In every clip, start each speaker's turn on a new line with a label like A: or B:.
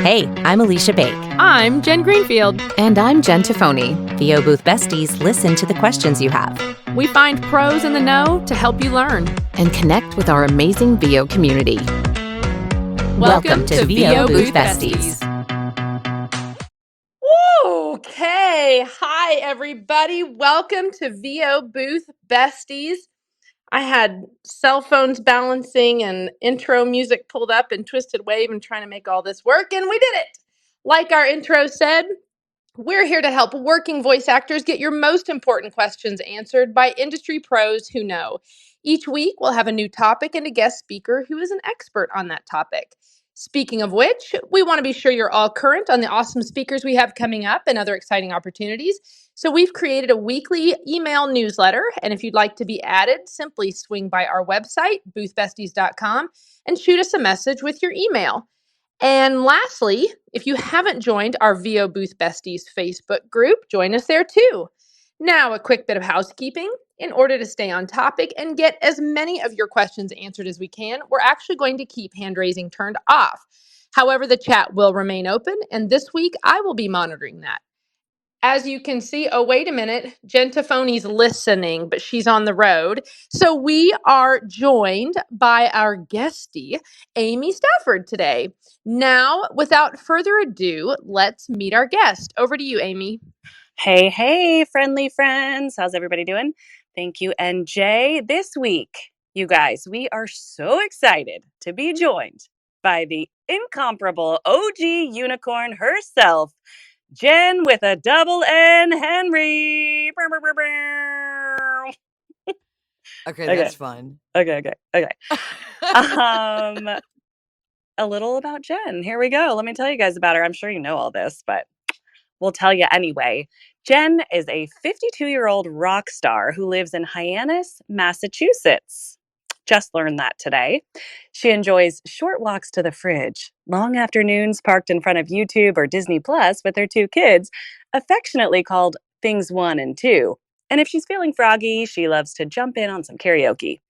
A: Hey, I'm Aleesha Bake.
B: I'm Jen Greenfield.
A: And I'm Jen Tophoney. VO Booth Besties listen to the questions you have.
B: We find pros in the know to help you learn.
A: And connect with our amazing VO community. Welcome to VO Booth Besties.
B: Okay. Hi, everybody. Welcome to VO Booth Besties. I had cell phones balancing and intro music pulled up in Twisted Wave and trying to make all this work, and we did it. Like our intro said, we're here to help working voice actors get your most important questions answered by industry pros who know. Each week, we'll have a new topic and a guest speaker who is an expert on that topic. Speaking of which, we want to be sure you're all current on the awesome speakers we have coming up and other exciting opportunities. So we've created a weekly email newsletter, and if you'd like to be added, simply swing by our website, boothbesties.com, and shoot us a message with your email. And lastly, if you haven't joined our VO Booth Besties Facebook group, join us there too. Now, a quick bit of housekeeping. In order to stay on topic and get as many of your questions answered as we can, we're actually going to keep hand raising turned off. However, the chat will remain open, and this week I will be monitoring that. As you can see, oh, wait a minute, Jen Tophoney's listening, but she's on the road. So we are joined by our guestie, Amy Stafford, today. Now, without further ado, let's meet our guest. Over to you, Amy.
C: Hey, friendly friends. How's everybody doing? Thank you, NJ. This week, you guys, we are so excited to be joined by the incomparable OG unicorn herself, Jenn with a double N Henry.
D: Okay, that's fun.
C: Okay. A little about Jenn. Here we go. Let me tell you guys about her. I'm sure you know all this, but we'll tell you anyway. Jenn is a 52-year-old rock star who lives in Hyannis, Massachusetts. Just learned that today. She enjoys short walks to the fridge, long afternoons parked in front of YouTube or Disney Plus with her two kids, affectionately called Things 1 and 2. And if she's feeling froggy, she loves to jump in on some karaoke.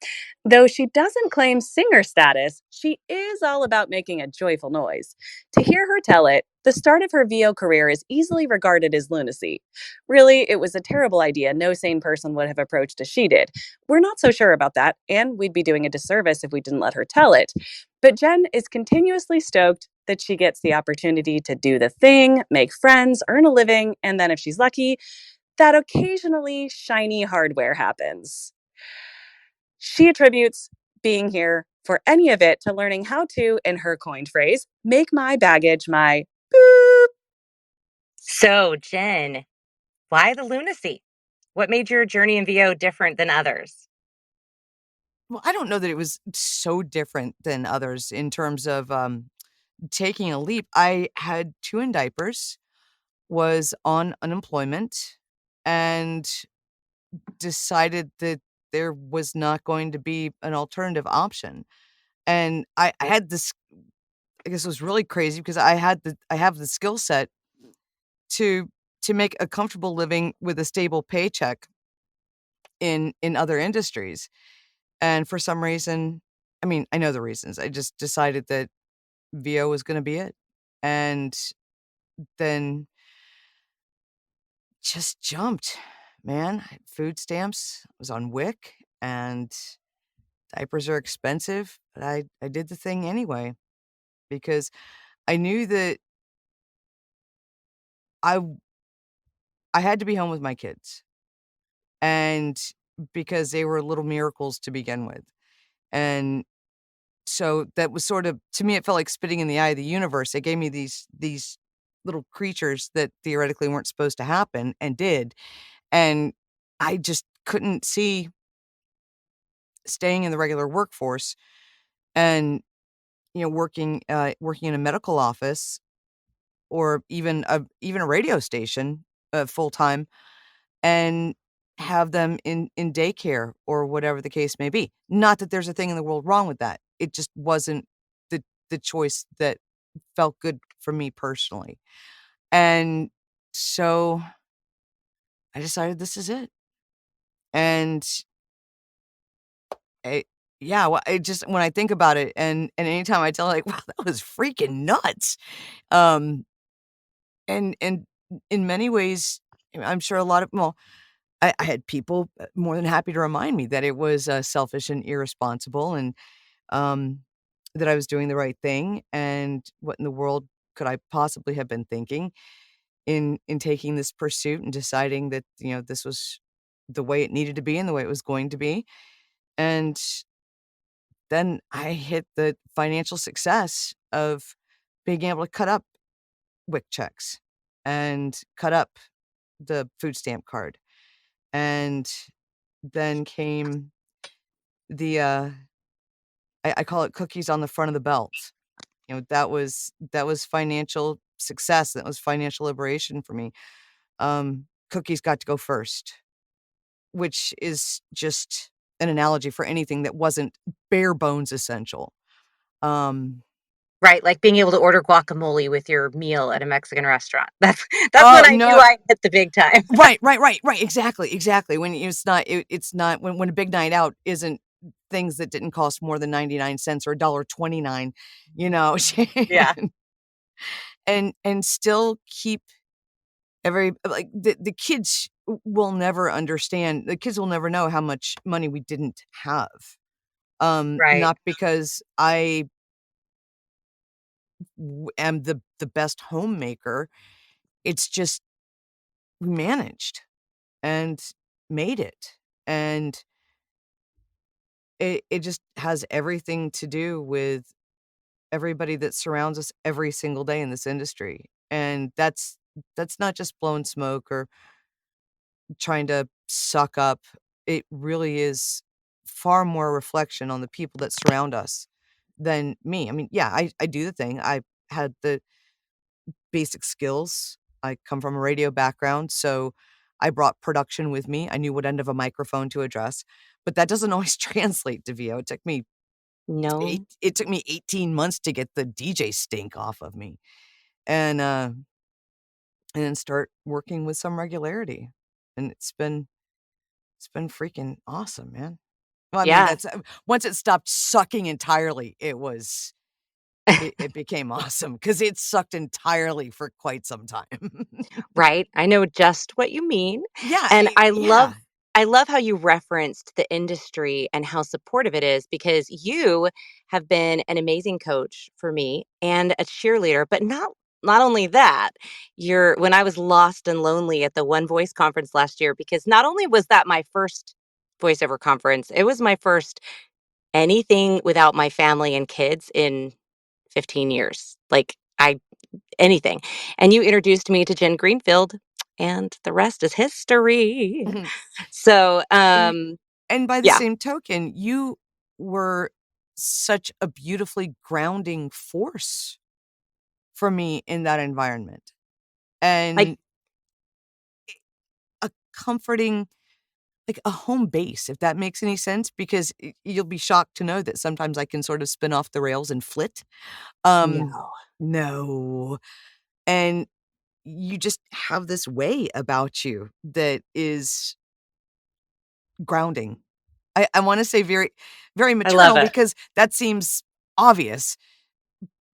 C: Though she doesn't claim singer status, she is all about making a joyful noise. To hear her tell it, the start of her VO career is easily regarded as lunacy. Really, it was a terrible idea no sane person would have approached as she did. We're not so sure about that, and we'd be doing a disservice if we didn't let her tell it. But Jenn is continuously stoked that she gets the opportunity to do the thing, make friends, earn a living, and then if she's lucky, that occasionally shiny hardware happens. She attributes being here for any of it to learning how to, in her coined phrase, make my baggage my boop.
E: So, Jenn, why the lunacy? What made your journey in VO different than others?
D: Well, I don't know that it was so different than others in terms of taking a leap. I had 2 in diapers, was on unemployment, and decided that there was not going to be an alternative option. And I had this, I guess it was really crazy because I have the skill set to make a comfortable living with a stable paycheck in other industries. And for some reason, I mean, I know the reasons. I just decided that VO was going to be it. And then just jumped, man. I had food stamps, I was on WIC, and diapers are expensive, but I did the thing anyway because I knew that I I had to be home with my kids. And because they were little miracles to begin with. And so that was sort of, to me, it felt like spitting in the eye of the universe. It gave me these little creatures that theoretically weren't supposed to happen and did. And I just couldn't see staying in the regular workforce and, working in a medical office or even a radio station full time and have them in daycare or whatever the case may be. Not that there's a thing in the world wrong with that. It just wasn't the choice that felt good for me personally. And so I decided this is it. And Yeah, well, I just when I think about it and anytime I tell, like, "Wow, that was freaking nuts." Um, and in many ways, I'm sure a lot of well, I had people, more than happy to remind me that it was, selfish and irresponsible and, um, that I was doing the right thing, and what in the world could I possibly have been thinking in taking this pursuit and deciding that, this was the way it needed to be and the way it was going to be, and then I hit the financial success of being able to cut up WIC checks and cut up the food stamp card, and then came the, I call it cookies on the front of the belt. That was financial success, that was financial liberation for me. Cookies got to go first, which is just an analogy for anything that wasn't bare bones essential. Um
E: Right, like being able to order guacamole with your meal at a Mexican restaurant. That's when
D: Oh,
E: I knew
D: no.
E: I hit the big time.
D: Right, exactly, when it's not when a big night out isn't things that didn't cost more than 99 cents or $1.29, you know,
E: Yeah,
D: and still keep every like, the kids will never understand the kids will never know how much money we didn't have,
E: right.
D: not because I am the best homemaker, it's just we managed and made it, and it just has everything to do with everybody that surrounds us every single day in this industry, and that's not just blowing smoke or trying to suck up. It really is far more reflection on the people that surround us than me. I mean, yeah, I do the thing. I had the basic skills. I come from a radio background, so I brought production with me. I knew what end of a microphone to address, but that doesn't always translate to VO.
E: No.
D: It took me 18 months to get the DJ stink off of me and then start working with some regularity. And it's been freaking awesome, man. Well, I mean,
E: Yeah.
D: that's once it stopped sucking entirely, it became awesome because it sucked entirely for quite some time.
E: Right. I know just what you mean.
D: Yeah,
E: And
D: yeah.
E: I love how you referenced the industry and how supportive it is because you have been an amazing coach for me and a cheerleader, but not only that, you're when I was lost and lonely at the One Voice conference last year because not only was that my first voiceover conference, it was my first anything without my family and kids in 15 years. Like I anything. And you introduced me to Jen Greenfield, and the rest is history.
D: Mhm.
E: So,
D: And and by the
E: yeah,
D: same token, you were such a beautifully grounding force for me in that environment,
E: like,
D: and a comforting like a home base, if that makes any sense, because you'll be shocked to know that sometimes I can sort of spin off the rails and flit. Um,
E: no,
D: no. And you just have this way about you that is grounding. I want to say very, very
E: I love
D: maternal
E: it.
D: because that seems obvious,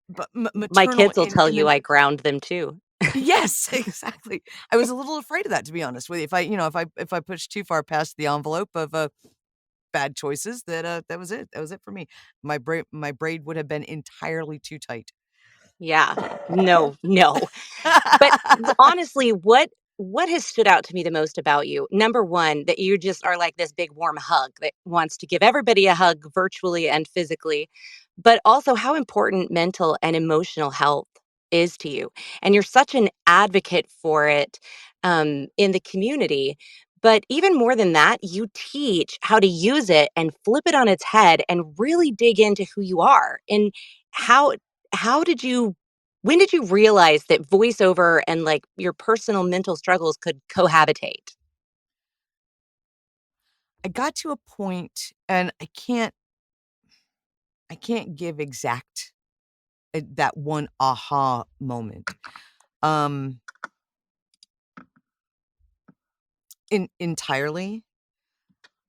D: but
E: My
D: maternal
E: kids will tell
D: in
E: you
D: the
E: I ground them too.
D: yes, exactly. I was a little afraid of that, to be honest with you. If I push too far past the envelope of bad choices, that was it. That was it for me. My braid would have been entirely too tight.
E: Yeah. No, no. But honestly, what has stood out to me the most about you? Number 1, that you just are like this big warm hug that wants to give everybody a hug virtually and physically, but also how important mental and emotional health is to you. And you're such an advocate for it in the community. But even more than that, you teach how to use it and flip it on its head and really dig into who you are. And how how did you when did you realize that voiceover and, like, your personal mental struggles could cohabitate?
D: I got to a point, and I can't give exact that one aha moment. Um, entirely.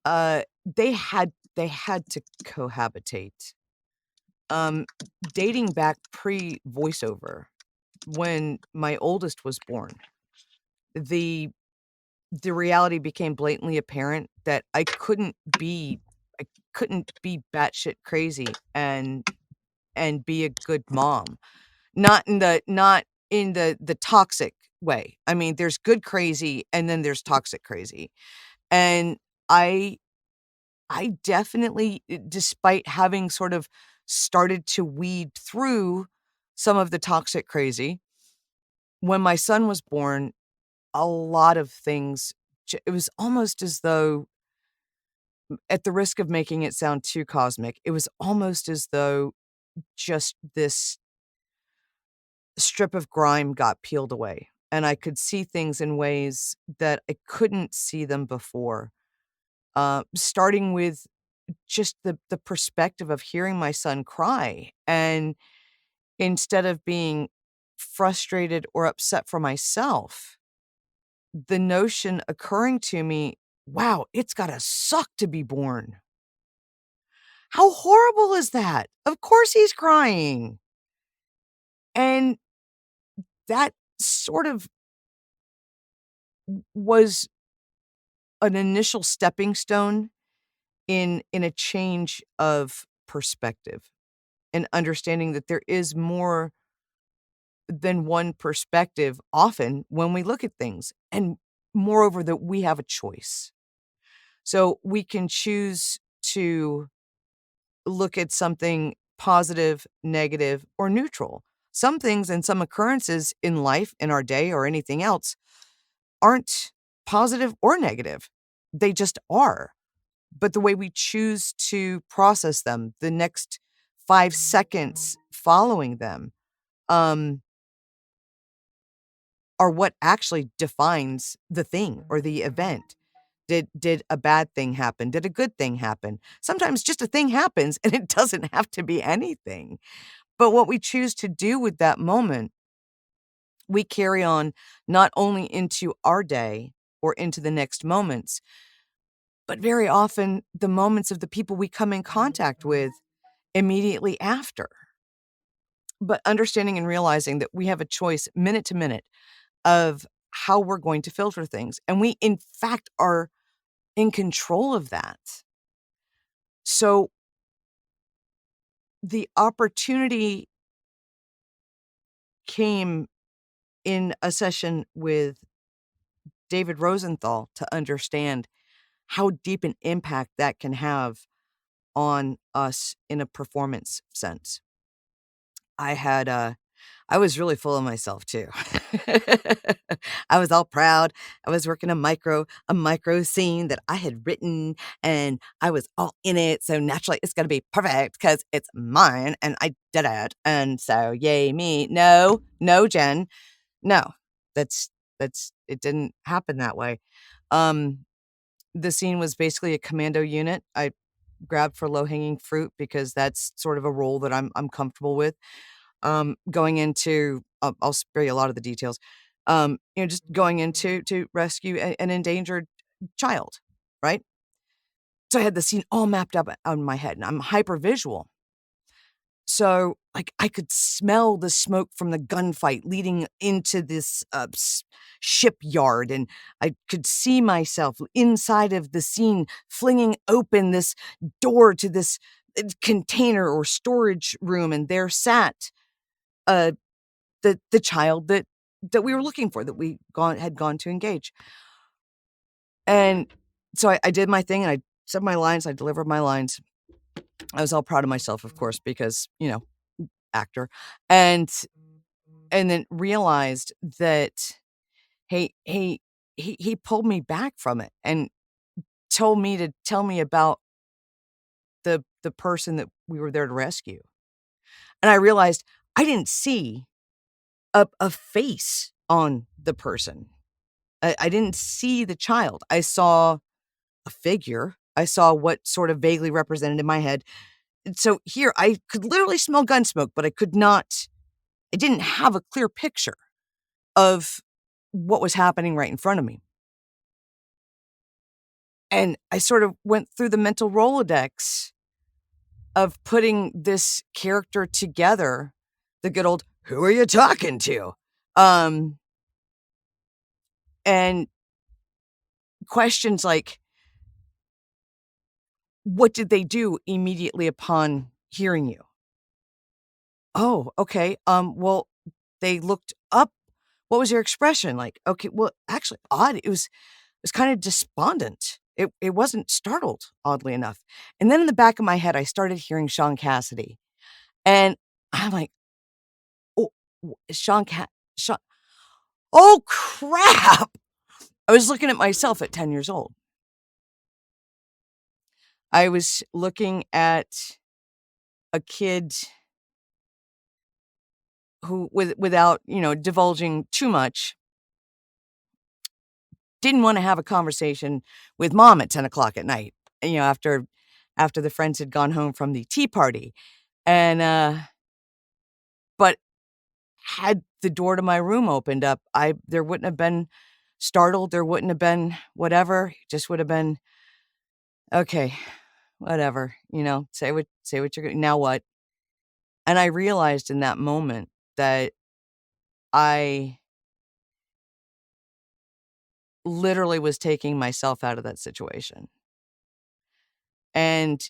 D: They had they had to cohabitate. Dating back pre-voiceover, when my oldest was born, the reality became blatantly apparent that I couldn't be batshit crazy and be a good mom. Not in the toxic way. I mean, there's good crazy and then there's toxic crazy. And I definitely, despite having sort of started to weed through some of the toxic crazy, when my son was born, a lot of things, it was almost as though, at the risk of making it sound too cosmic, it was almost as though just this strip of grime got peeled away. And I could see things in ways that I couldn't see them before. Starting with just the perspective of hearing my son cry, and instead of being frustrated or upset for myself, the notion occurring to me, wow, it's gotta suck to be born. How horrible is that? Of course he's crying. And that sort of was an initial stepping stone in a change of perspective, and understanding that there is more than one perspective often when we look at things, and moreover that we have a choice. So we can choose to look at something positive, negative, or neutral. Some things and some occurrences in life, in our day, or anything else aren't positive or negative. They just are. But the way we choose to process them, the next 5 seconds following them, are what actually defines the thing or the event. Did a bad thing happen? Did a good thing happen? Sometimes just a thing happens and it doesn't have to be anything. But what we choose to do with that moment, we carry on not only into our day or into the next moments, but very often the moments of the people we come in contact with immediately after. But understanding and realizing that we have a choice minute to minute of how we're going to filter things. And we, in fact, are in control of that. So the opportunity came in a session with David Rosenthal to understand how deep an impact that can have on us in a performance sense. I was really full of myself too. I was all proud. I was working a micro scene that I had written, and I was all in it. So naturally it's going to be perfect because it's mine and I did it. And so yay me. No, Jen. No, that's, it didn't happen that way. The scene was basically a commando unit. I grabbed for low hanging fruit because that's sort of a role that I'm comfortable with. Going into, I'll spare you a lot of the details. Just going into to rescue an endangered child, right? So I had the scene all mapped up on my head, and I'm hyper visual. So, like, I could smell the smoke from the gunfight leading into this shipyard, and I could see myself inside of the scene flinging open this door to this container or storage room, and there sat the child that we were looking for, that we had gone to engage. And so I did my thing, and I said my lines, I delivered my lines. I was all proud of myself, of course, because, actor. And then realized that, hey, he pulled me back from it and told me to tell me about the person that we were there to rescue. And I realized I didn't see a face on the person. I didn't see the child. I saw a figure. I saw what sort of vaguely represented in my head. So here I could literally smell gun smoke, but I didn't have a clear picture of what was happening right in front of me. And I sort of went through the mental Rolodex of putting this character together, the good old, who are you talking to? And questions like, what did they do immediately upon hearing you? Oh, okay. Well, they looked up. What was your expression like? Okay, well, actually, odd. It was kind of despondent. It wasn't startled, oddly enough. And then in the back of my head, I started hearing Sean Cassidy, and I'm like, oh, Sean Cat, Sean. Oh crap! I was looking at myself at 10 years old. I was looking at a kid who, without divulging too much, didn't want to have a conversation with mom at 10 o'clock at night, after the friends had gone home from the tea party. And, but had the door to my room opened up, there wouldn't have been startled. There wouldn't have been whatever. It just would have been, okay, whatever, say what you're going to, now what? And I realized in that moment that I literally was taking myself out of that situation. And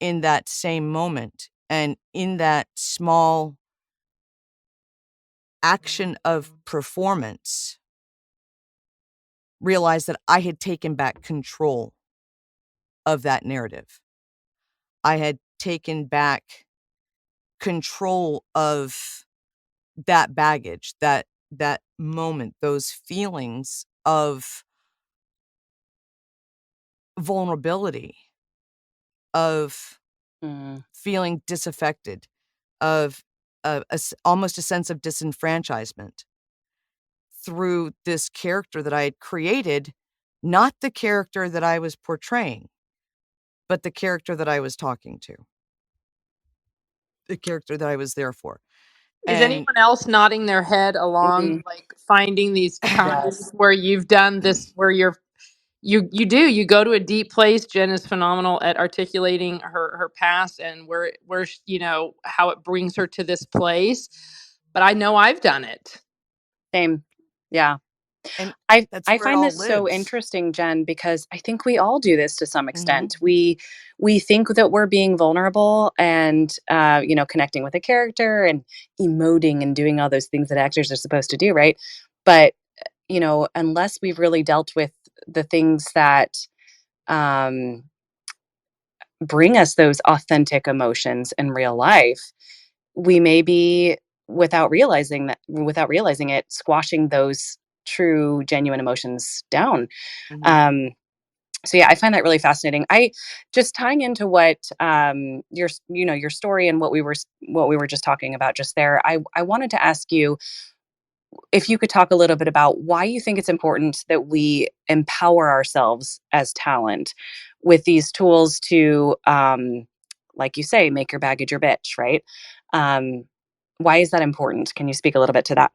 D: in that same moment, and in that small action of performance, realized that I had taken back control of that narrative. I had taken back control of that baggage, that moment, those feelings of vulnerability, of
C: Mm.
D: feeling disaffected, of almost a sense of disenfranchisement through this character that I had created, not the character that I was portraying, but the character that I was talking to, the character that I was there for.
B: Is
D: And
B: anyone else nodding their head along,
C: Mhm.
B: like finding these times
C: Yes.
B: where you've done this, where you go to a deep place? Jen is phenomenal at articulating her past and where how it brings her to this place. But I know I've done it.
C: Same. Yeah.
D: and
C: I
D: that's
C: I
D: where it
C: find
D: all
C: this so
D: lives.
C: interesting, Jen, because I think we all do this to some
D: Mhm.
C: extent. We think that we're being vulnerable and connecting with a character and emoting and doing all those things that actors are supposed to do, right? But unless we've really dealt with the things that um, bring us those authentic emotions in real life, we may be without realizing it, squashing those true, genuine emotions down.
D: Mhm.
C: Um, so yeah, I find that really fascinating. I just tying into what your story and what we were just talking about just there. I wanted to ask you if you could talk a little bit about why you think it's important that we empower ourselves as talent with these tools to, like you say, make your baggage your bitch, right? Um, why is that important? Can you speak a little bit to that?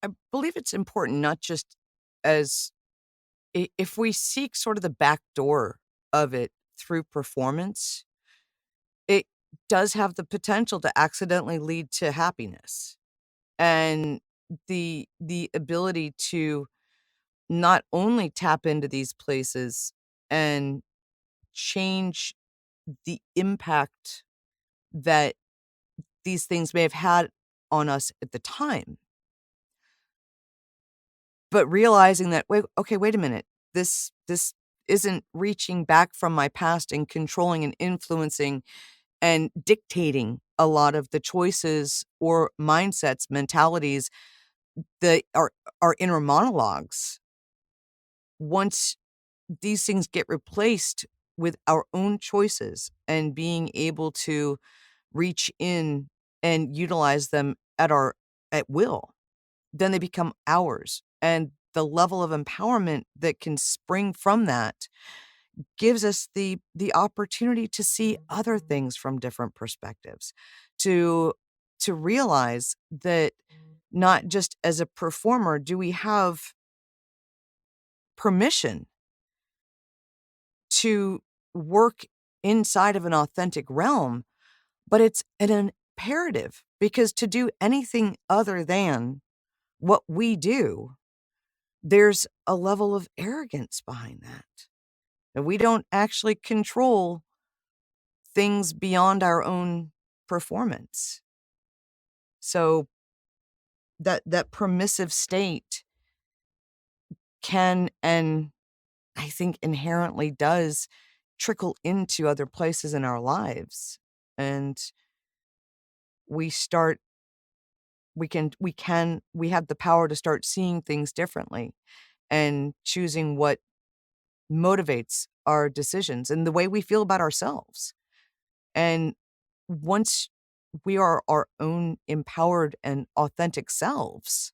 D: I believe it's important, not just as if we seek sort of the back door of it through performance, it does have the potential to accidentally lead to happiness. And the ability to not only tap into these places and change the impact that these things may have had on us at the time, but realizing that, wait a minute, this isn't reaching back from my past and controlling and influencing and dictating a lot of the choices or mindsets, mentalities that are our inner monologues. Once these things get replaced with our own choices and being able to reach in and utilize them at will, then they become ours. And the level of empowerment that can spring from that gives us the opportunity to see other things from different perspectives, to to realize that not just as a performer do we have permission to work inside of an authentic realm, but it's an imperative, because to do anything other than what we do, there's a level of arrogance behind that. And we don't actually control things beyond our own performance. So that permissive state can, and I think inherently does, trickle into other places in our lives. And we start we have the power to start seeing things differently and choosing what motivates our decisions and the way we feel about ourselves. And once we are our own empowered and authentic selves,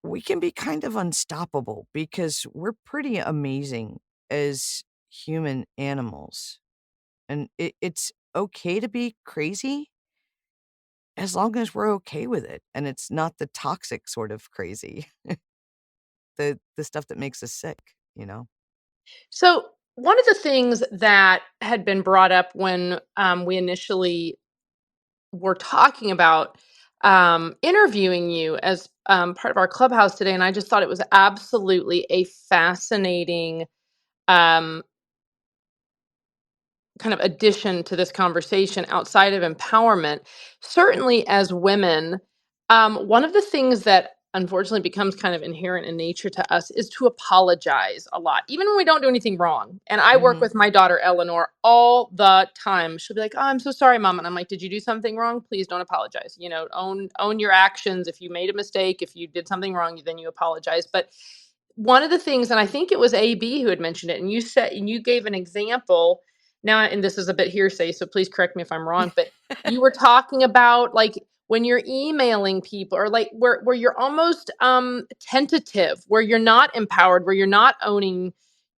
D: we can be kind of unstoppable, because we're pretty amazing as human animals. And it's okay to be crazy, as long as we're okay with it and it's not the toxic sort of crazy, the stuff that makes us sick, you know?
B: So, one of the things that had been brought up when we initially were talking about interviewing you as part of our clubhouse today, and I just thought it was absolutely a fascinating um, kind of addition to this conversation outside of empowerment. Certainly, as women, one of the things that unfortunately becomes kind of inherent in nature to us is to apologize a lot, even when we don't do anything wrong. And I work
D: Mhm.
B: with my daughter Eleanor all the time. She'll be like, "Oh, I'm so sorry, Mom," and I'm like, "Did you do something wrong? Please don't apologize. You know, own your actions. If you made a mistake, if you did something wrong, then you apologize." But one of the things, and I think it was AB who had mentioned it, and you said, and you gave an example now, and this is a bit hearsay, so please correct me if I'm wrong, but you were talking about like when you're emailing people, or like where you're almost tentative, where you're not empowered, where you're not owning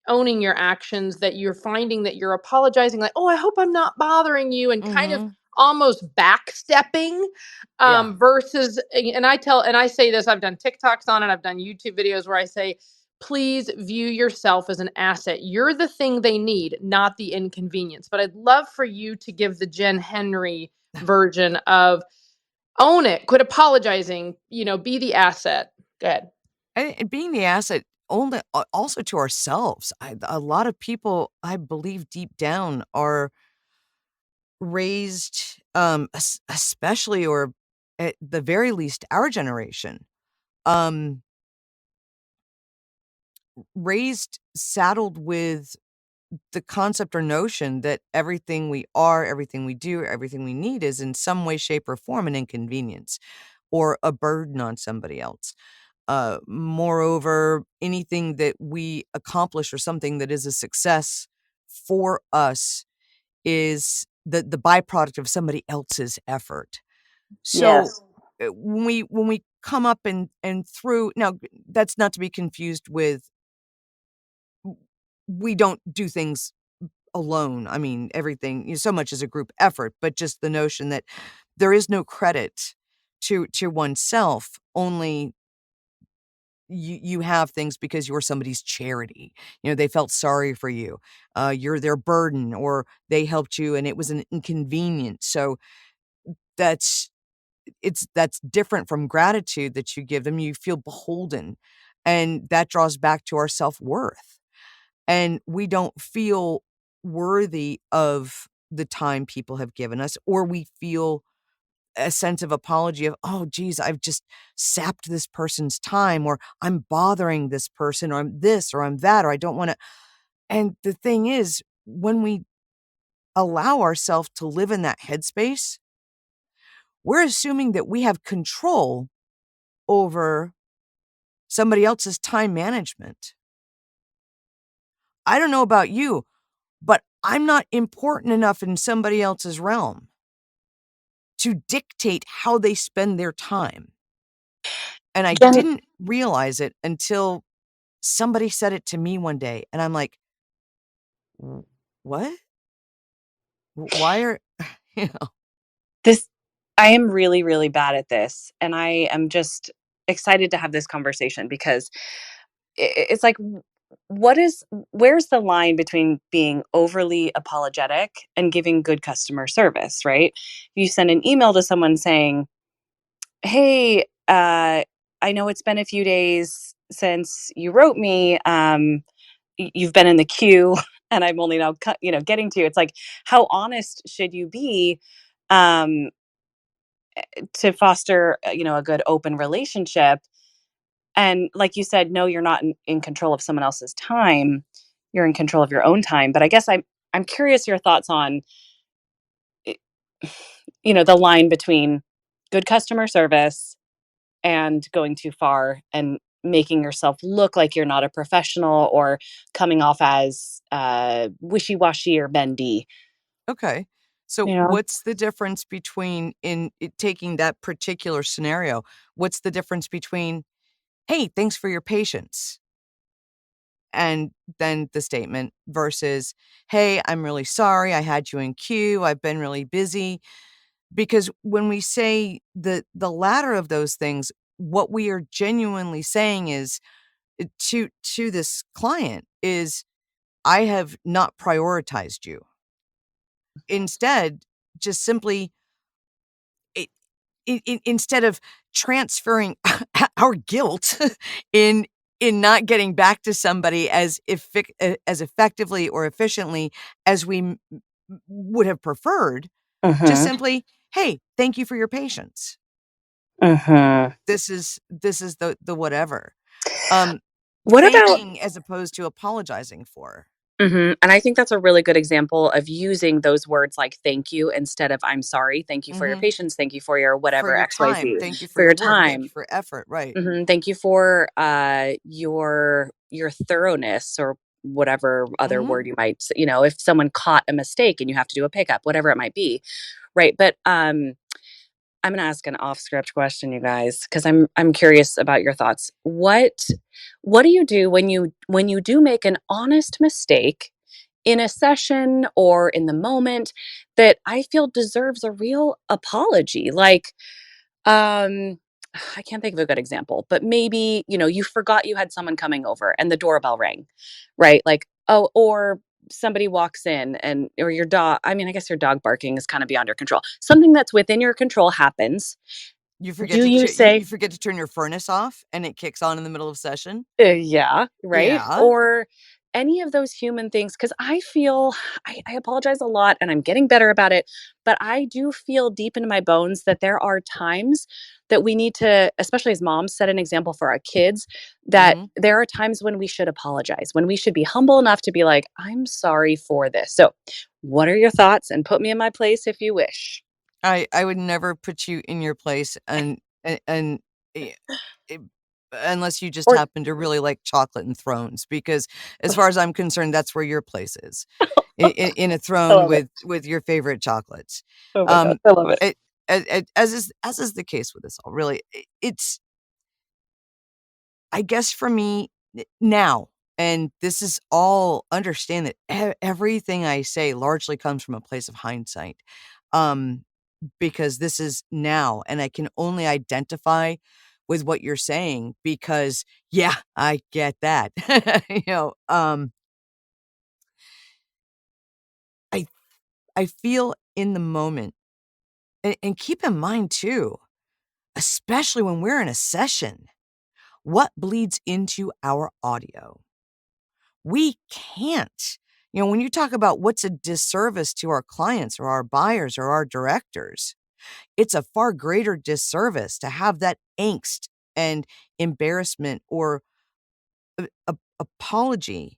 B: your actions, that you're finding that you're apologizing, like, "Oh, I hope I'm not bothering you," and kind of
D: Mhm.
B: almost backstepping
D: Yeah.
B: versus, and I say this, I've done TikToks on it, I've done YouTube videos where I say, please view yourself as an asset. You're the thing they need, not the inconvenience. But I'd love for you to give the Jenn Henry version of own it, quit apologizing, be the asset. Go ahead.
D: And being the asset only, also to ourselves. A lot of people, I believe deep down, are raised, especially, or at the very least, our generation, um, raised saddled with the concept or notion that everything we are, everything we do, everything we need is in some way, shape, or form an inconvenience or a burden on somebody else. Moreover, anything that we accomplish or something that is a success for us is the byproduct of somebody else's effort. So
B: Yes.
D: when we come up and through, now that's not to be confused with, we don't do things alone. I mean, everything, so much is a group effort, but just the notion that there is no credit to oneself, only you have things because you're somebody's charity. They felt sorry for you. You're their burden, or they helped you and it was an inconvenience. So that's that's different from gratitude that you give them. You feel beholden, and that draws back to our self-worth. And we don't feel worthy of the time people have given us, or we feel a sense of apology of, "Oh, geez, I've just sapped this person's time," or "I'm bothering this person," or "I'm this," or "I'm that," or "I don't wanna." And the thing is, when we allow ourselves to live in that headspace, we're assuming that we have control over somebody else's time management. I don't know about you, but I'm not important enough in somebody else's realm to dictate how they spend their time. And I
E: Jenn,
D: didn't realize it until somebody said it to me one day, and I'm like, "W what? Why are" you know?
C: This I am really, really bad at this, and I am just excited to have this conversation because it's like where's the line between being overly apologetic and giving good customer service, right? You send an email to someone saying, "Hey, I know it's been a few days since you wrote me. You've been in the queue, and I'm only now, getting to you." It's like, how honest should you be um, to foster, a good open relationship? And like you said, no, you're not in control of someone else's time. You're in control of your own time. But I guess I'm curious your thoughts on, eh, the line between good customer service and going too far and making yourself look like you're not a professional or coming off as wishy-washy or bendy.
D: Okay. So what's the difference between taking that particular scenario? What's the difference between, "Hey, thanks for your patience," and then the statement versus, "Hey, I'm really sorry. I had you in queue. I've been really busy." Because when we say the latter of those things, what we are genuinely saying is to this client is, "I have not prioritized you." Instead, just simply instead of transferring our guilt in not getting back to somebody as effectively or efficiently as we would have preferred, just
C: Mm-hmm.
D: simply, "Hey, thank you for your patience.
C: Mm-hmm.
D: This is the whatever." Um,
C: What about
D: Thanking as opposed to apologizing for.
C: And I think that's a really good example of using those words like thank you instead of I'm sorry. Thank you for your
D: Mhm.
C: patience. Thank you for your
D: For
C: whatever
D: your time.
C: XYZ,
D: Thank you for
C: for
D: your
C: your
D: work. Thank you
C: time.
D: for effort. Right.
C: Thank you for your thoroughness, or whatever other
D: Mhm.
C: word you might if someone caught a mistake and you have to do a pickup, whatever it might be. Right. But I'm gonna ask an off script question, you guys, because I'm curious about your thoughts. What do you do when you do make an honest mistake in a session or in the moment that I feel deserves a real apology? Like, um, I can't think of a good example, but maybe, you forgot you had someone coming over and the doorbell rang, right? Like, oh, or somebody walks in or your dog, I mean, I guess your dog barking is kind of beyond your control. Something that's within your control happens.
D: You forget
C: Do
D: to
C: you
D: you
C: say,
D: forget to turn your furnace off and it kicks on in the middle of session?
C: Yeah, right?
D: Yeah.
C: Or any of those human things, because I feel I apologize a lot and I'm getting better about it, but I do feel deep into my bones that there are times that we need to, especially as moms, set an example for our kids, that
D: Mhm.
C: there are times when we should apologize, when we should be humble enough to be like, I'm sorry for this. So, what are your thoughts? And put me in my place if you wish.
D: I would never put you in your place and eh, eh, unless you just
C: Or,
D: happen to really like chocolate and thrones, because as far as I'm concerned, that's where your place is. In a
C: I
D: throne
C: love it.
D: with your favorite chocolates.
C: Oh my God.
D: Um,
C: I love it.
D: it, as is the case with this all, really, it's, I guess for me now, and this is all, understand that everything I say largely comes from a place of hindsight. Um, because this is now, and I can only identify with what you're saying because, yeah, I get that. you know, um, I I feel in the moment, and keep in mind too, especially when we're in a session, what bleeds into our audio. We can't. When you talk about what's a disservice to our clients or our buyers or our directors, it's a far greater disservice to have that angst and embarrassment or apology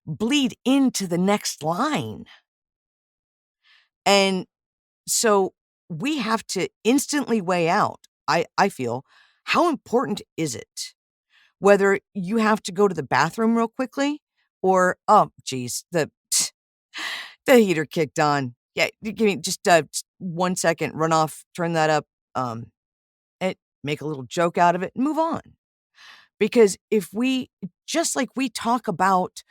D: bleed into the next line. And so we have to instantly weigh out, I feel, how important is it? Whether you have to go to the bathroom real quickly or, oh, geez, the heater kicked on. Yeah, give me just 1 second, run off, turn that up, um, and make a little joke out of it and move on. Because if we, just like we talk about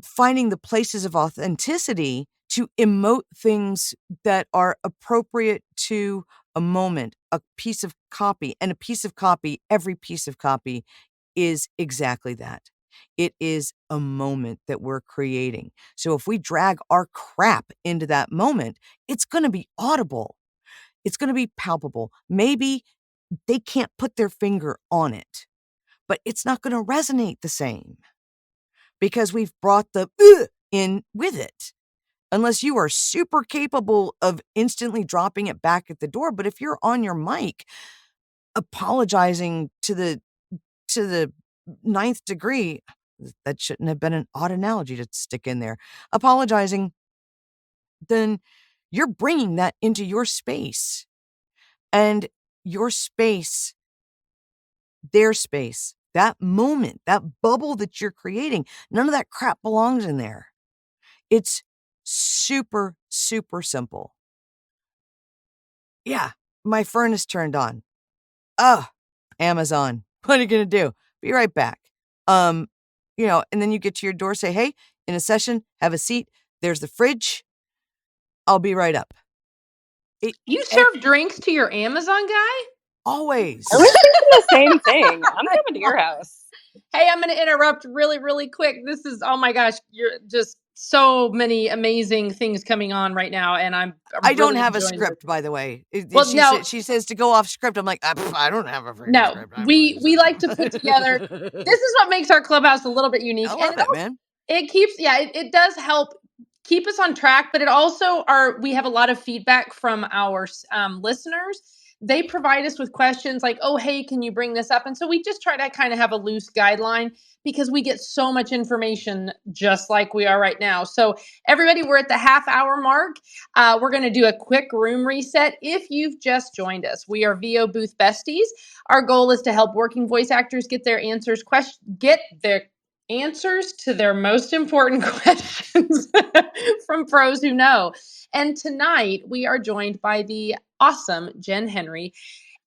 D: finding the places of authenticity to emote things that are appropriate to a moment, a piece of copy, and a piece of copy, every piece of copy is exactly that. It is a moment that we're creating. So if we drag our crap into that moment, it's going to be audible. It's going to be palpable. Maybe they can't put their finger on it, but it's not going to resonate the same because we've brought the in with it. Unless you are super capable of instantly dropping it back at the door. But if you're on your mic apologizing to the ninth degree, that shouldn't have been an odd analogy to stick in there, apologizing, then you're bringing that into your space. And your space, their space, that moment, that bubble that you're creating, none of that crap belongs in there. It's super, super simple. Yeah, my furnace turned on. Oh, Amazon. What are you going to do? Be right back. And then you get to your door, say, hey, in a session, have a seat. There's the fridge. I'll be right up.
B: You serve drinks to your Amazon guy?
D: Always.
C: I was thinking the same thing. I'm coming to your house.
B: Hey, I'm going to interrupt really, really quick. This is, oh my gosh, you're just so many amazing things coming on right now. And
D: I don't
B: really
D: have a
B: enjoying
D: script, by the way. She says to go off script. I'm like, I don't have a freaking script.
B: We like to put together. This is what makes our clubhouse a little bit unique.
D: I love it, man.
B: It keeps, it does help keep us on track, but it also we have a lot of feedback from our listeners. They provide us with questions like, oh, hey, can you bring this up? And so we just try to kind of have a loose guideline because we get so much information just like we are right now. So everybody, we're at the half-hour mark. We're going to do a quick room reset. If you've just joined us, we are VO Booth Besties. Our goal is to help working voice actors get their answers to their most important questions from pros who know. And tonight we are joined by the awesome Jenn Henry.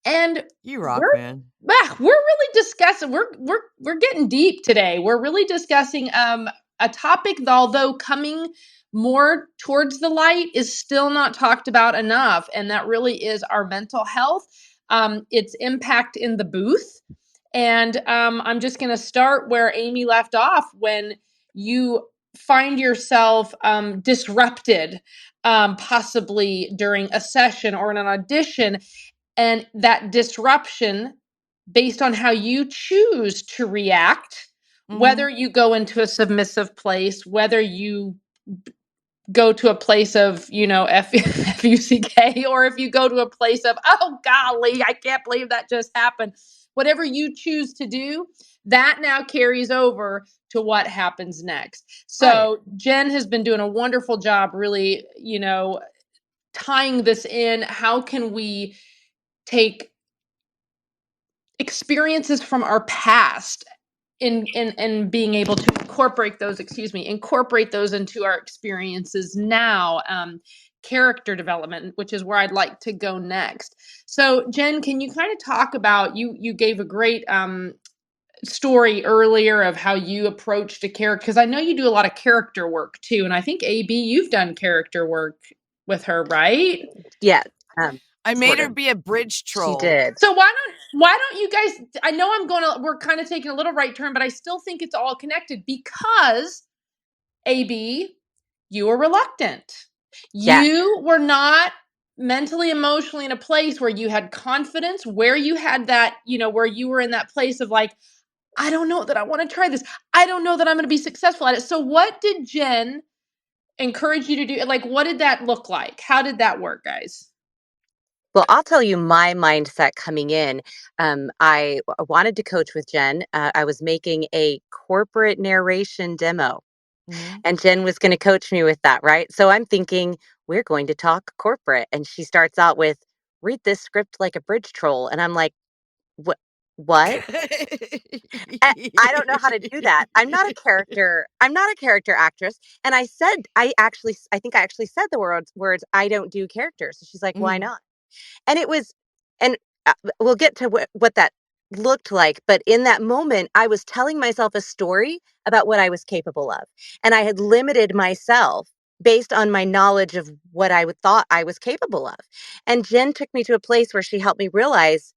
B: And
D: you rock, man.
B: We're really discussing, we're getting deep today. We're really discussing a topic that, although coming more towards the light, is still not talked about enough. And that really is our mental health, its impact in the booth. And I'm just going to start where Amy left off. When you find yourself disrupted, possibly during a session or in an audition, and that disruption, based on how you choose to react, whether you go into a submissive place, whether you go to a place of, F-U-C-K, or if you go to a place of, oh, golly, I can't believe that just happened. Whatever you choose to do, that now carries over to what happens next. So right. Jenn has been doing a wonderful job really, tying this in. How can we take experiences from our past in being able to incorporate those into our experiences now? Character development, which is where I'd like to go next. So Jenn, can you kind of talk about, you gave a great story earlier of how you approached a character, because I know you do a lot of character work too, and I think AB, you've done character work with her, right?
E: Yeah.
D: I made her be a bridge troll.
E: She did.
B: So why don't you guys, I know we're kind of taking a little right turn, but I still think it's all connected, because AB, you were reluctant.
E: Yeah.
B: You were not mentally, emotionally in a place where you had confidence, where you had that, where you were in that place of like, I don't know that I want to try this. I don't know that I'm going to be successful at it. So what did Jenn encourage you to do? Like, what did that look like? How did that work, guys?
E: Well, I'll tell you my mindset coming in. I wanted to coach with Jenn. I was making a corporate narration demo, and Jenn was going to coach me with that, right? So I'm thinking, we're going to talk corporate. And she starts out with, read this script like a bridge troll. And I'm like, what? I don't know how to do that. I'm not a character actress. And I think I actually said the words, I don't do characters. So she's like, why not? And it was, and we'll get to what that looked like. But in that moment, I was telling myself a story about what I was capable of. And I had limited myself based on my knowledge of what I thought I was capable of. And Jenn took me to a place where she helped me realize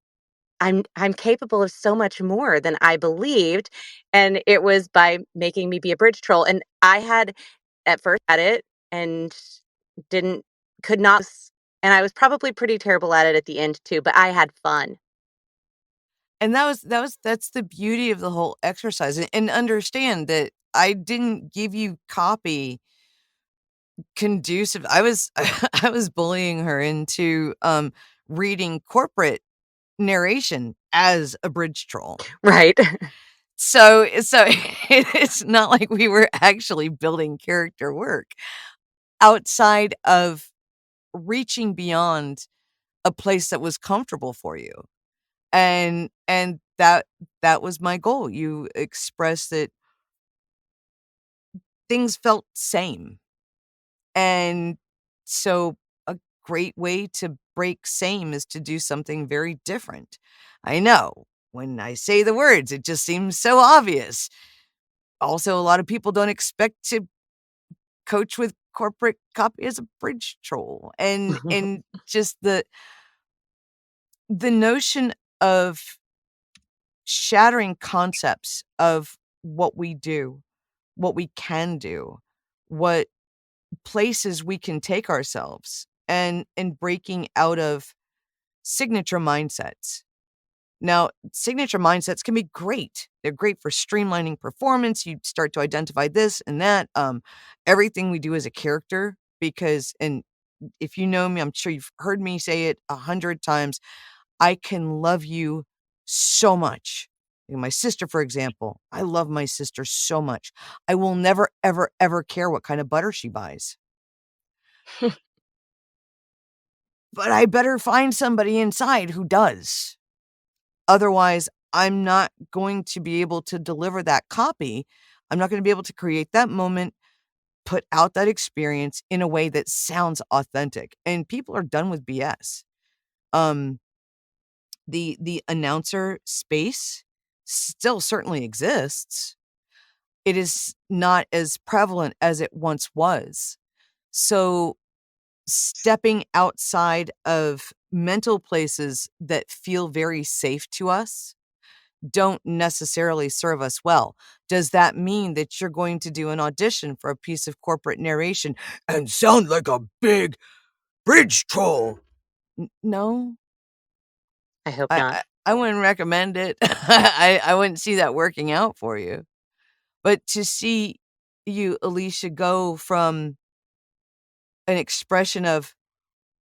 E: I'm capable of so much more than I believed, and it was by making me be a bridge troll, and I had at first at it and didn't could not and I was probably pretty terrible at it at the end too, but I had fun.
D: And that's the beauty of the whole exercise, and understand that I didn't give you copy conducive. I was I was bullying her into, reading corporate narration as a bridge troll.
E: Right.
D: So it's not like we were actually building character work outside of reaching beyond a place that was comfortable for you. And that was my goal. You expressed that things felt same. And so a great way to break same is to do something very different. I know when I say the words, it just seems so obvious. Also, a lot of people don't expect to coach with corporate copy as a bridge troll. And just the notion of shattering concepts of what we do, what we can do, what places we can take ourselves, and breaking out of signature mindsets. Now, signature mindsets can be great. They're great for streamlining performance. You start to identify this and that. Everything we do as a character, because, and if you know me, I'm sure you've heard me say it 100 times. I can love you so much. My sister, for example, I love my sister so much. I will never, ever, ever care what kind of butter she buys. But I better find somebody inside who does. Otherwise, I'm not going to be able to deliver that copy. I'm not going to be able to create that moment, put out that experience in a way that sounds authentic. And people are done with BS. Um, the announcer space still certainly exists. It is not as prevalent as it once was. So stepping outside of mental places that feel very safe to us don't necessarily serve us well. Does that mean that you're going to do an audition for a piece of corporate narration and sound like a big bridge troll? No,
E: I hope
D: I,
E: not.
D: I wouldn't recommend it. I wouldn't see that working out for you. But to see you, Aleesha, go from an expression of,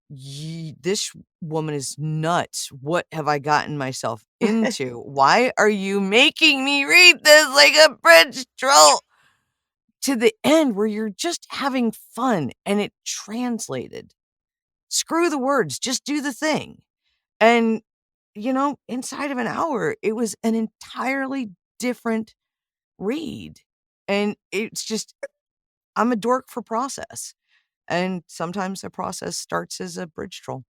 D: this woman is nuts. What have I gotten myself into? Why are you making me read this like a bridge troll? To the end where you're just having fun and it translated. Screw the words, just do the thing. And, inside of an hour, it was an entirely different read. And it's just, I'm a dork for process. And sometimes the process starts as a bridge troll.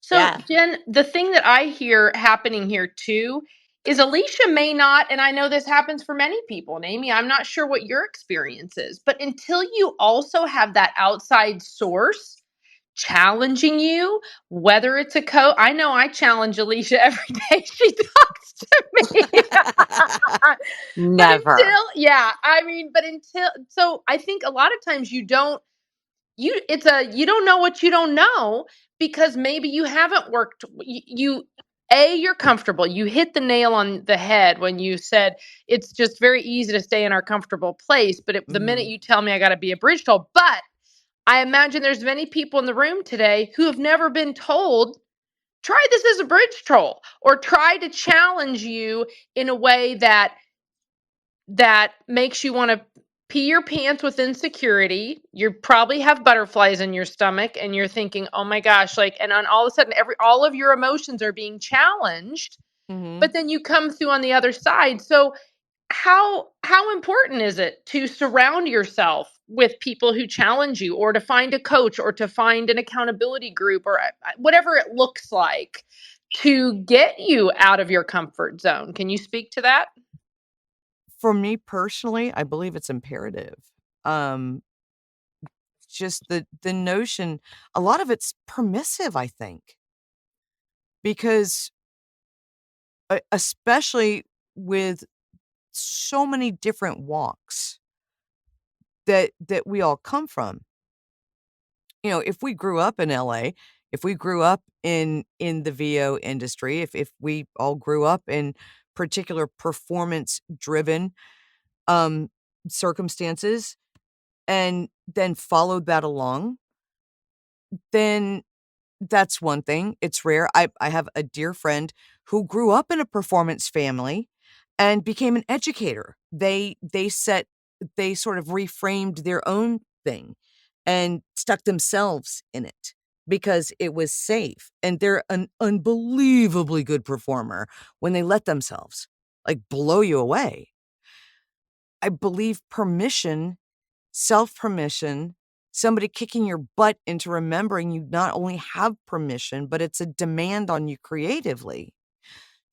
B: So,
E: Yeah.
B: Jen, the thing that I hear happening here too is Aleesha may not, and I know this happens for many people, and Amy, I'm not sure what your experience is, but until you also have that outside source challenging you, whether it's a coach, I know I challenge Aleesha every day she talks to me. But
E: Never.
B: yeah, I mean, so I think a lot of times you don't you don't know what you don't know because maybe you haven't worked you're comfortable. You hit the nail on the head when you said it's just very easy to stay in our comfortable place, but the minute
D: Mhm.
B: you tell me I got to be a bridge troll, but I imagine there's many people in the room today who have never been told try this as a bridge troll or try to challenge you in a way that makes you want to pee your pants with insecurity. You probably have butterflies in your stomach and you're thinking, "Oh my gosh," like, and on all of a sudden all of your emotions are being challenged,
D: Mhm.
B: but then you come through on the other side. So how important is it to surround yourself with people who challenge you, or to find a coach, or to find an accountability group, or whatever it looks like to get you out of your comfort zone? Can you speak to that?
D: For me personally, I believe it's imperative. Um, just the notion, a lot of it's permissive, I think, because especially with so many different walks that we all come from. You know, if we grew up in LA, if we grew up in the VO industry, if we all grew up in particular performance driven circumstances and then followed that along, then that's one thing. It's rare. I have a dear friend who grew up in a performance family and became an educator. They sort of reframed their own thing and stuck themselves in it because it was safe. And they're an unbelievably good performer when they let themselves like blow you away. I believe permission, self-permission, somebody kicking your butt into remembering you not only have permission, but it's a demand on you creatively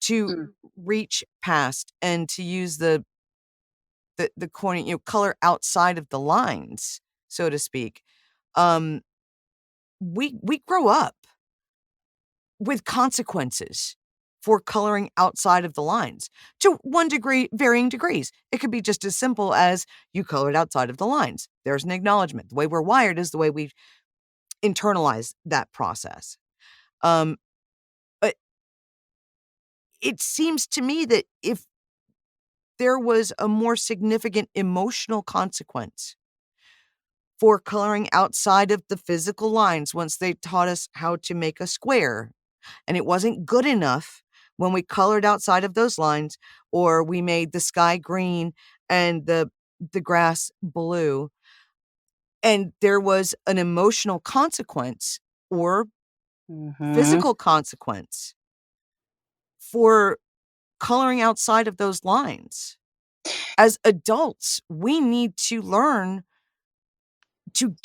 D: to reach past and to use the corny, color outside of the lines, so to speak. We grow up with consequences for coloring outside of the lines to one degree, varying degrees. It could be just as simple as you colored outside of the lines. There's an acknowledgement. The way we're wired is the way we internalize that process. But it seems to me that if there was a more significant emotional consequence for coloring outside of the physical lines once they taught us how to make a square, and it wasn't good enough when we colored outside of those lines, or we made the sky green and the grass blue, and there was an emotional consequence or physical consequence for coloring outside of those lines. As adults, we need to learn to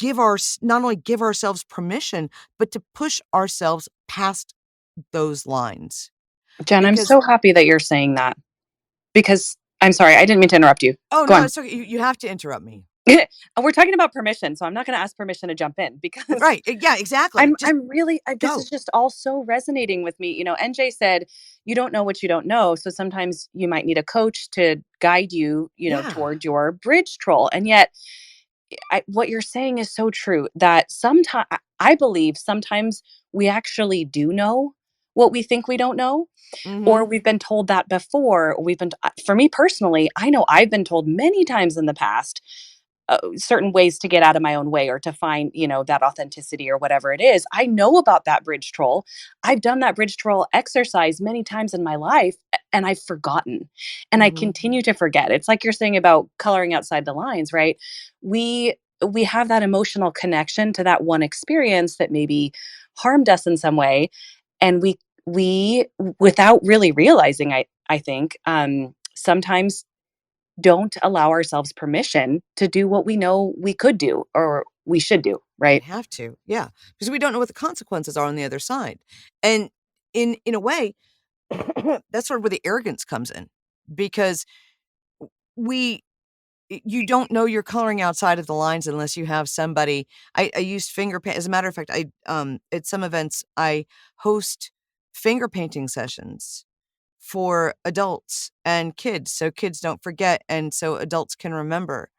D: not only give ourselves permission, but to push ourselves past those lines.
C: Jen, I'm
D: Because
C: so happy that you're saying that because I'm sorry, I didn't mean to interrupt you.
D: oh,
C: Go
D: no,
C: on.
D: it's okay. You have to interrupt me.
C: We're talking about permission, so I'm not going to ask permission to jump in because
D: Right. Yeah, exactly. Just
C: this
D: go.
C: is just all so resonating with me. You know, NJ said, you don't know what you don't know. So sometimes you might need a coach to guide you,
D: Yeah.
C: toward your bridge troll. And yet, what you're saying is so true that sometimes I believe sometimes we actually do know what we think we don't know, or
D: Mhm.
C: we've been told that before. For me personally, I know I've been told many times in the past certain ways to get out of my own way or to find, that authenticity or whatever it is. I know about that bridge troll. I've done that bridge troll exercise many times in my life and I've forgotten and I
D: Mhm.
C: continue to forget. It's like you're saying about coloring outside the lines, right? We have that emotional connection to that one experience that maybe harmed us in some way. And we without really realizing, I think, sometimes don't allow ourselves permission to do what we know we could do or we should do,
D: We
C: right?
D: have to. Yeah. Because we don't know what the consequences are on the other side. And in a way, that's sort of where the arrogance comes in. Because we you don't know you're coloring outside of the lines unless you have somebody. I used finger paint. As a matter of fact, I at some events I host finger painting sessions for adults and kids, so kids don't forget and so adults can remember.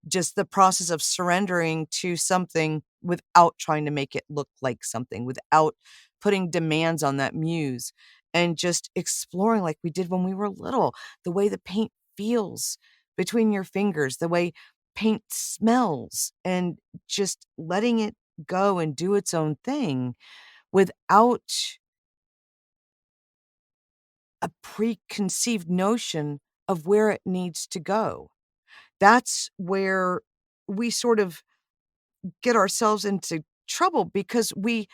D: Just the process of surrendering to something without trying to make it look like something, without putting demands on that muse, and just exploring like we did when we were little, the way the paint feels between your fingers, the way paint smells, and just letting it go and do its own thing without a preconceived notion of where it needs to go. That's where we sort of get ourselves into trouble because we